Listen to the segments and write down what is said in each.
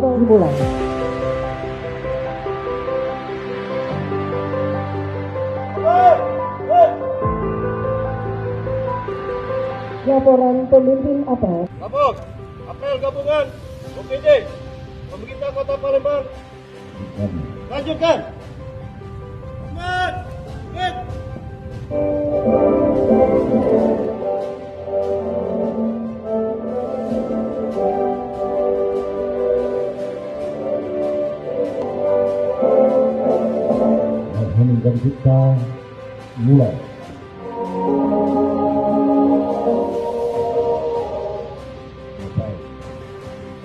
dimulai. Laporan pemimpin apa? Kapok, apel gabungan OPD, pemerintah Kota Palembang. Lanjutkan. Semangat. Hit. Dan kita mulai.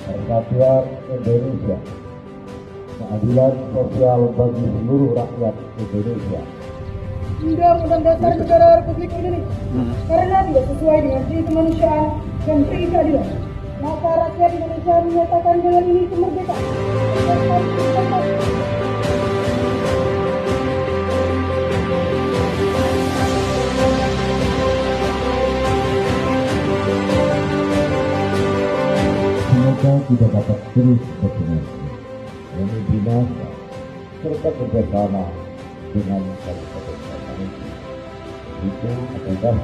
Persatuan Indonesia, keadilan sosial bagi seluruh rakyat Indonesia. Undang-Undang Dasar Negara Republik Indonesia karena tidak sesuai dengan prinsip kemanusiaan dan prinsip keadilan, maka rakyat Indonesia menyatakan dengan ini kemerdekaan. Semoga kita dapat terus bersinergi, memimpinan serta bersama dengan kabupaten Malaysia. Itu adalah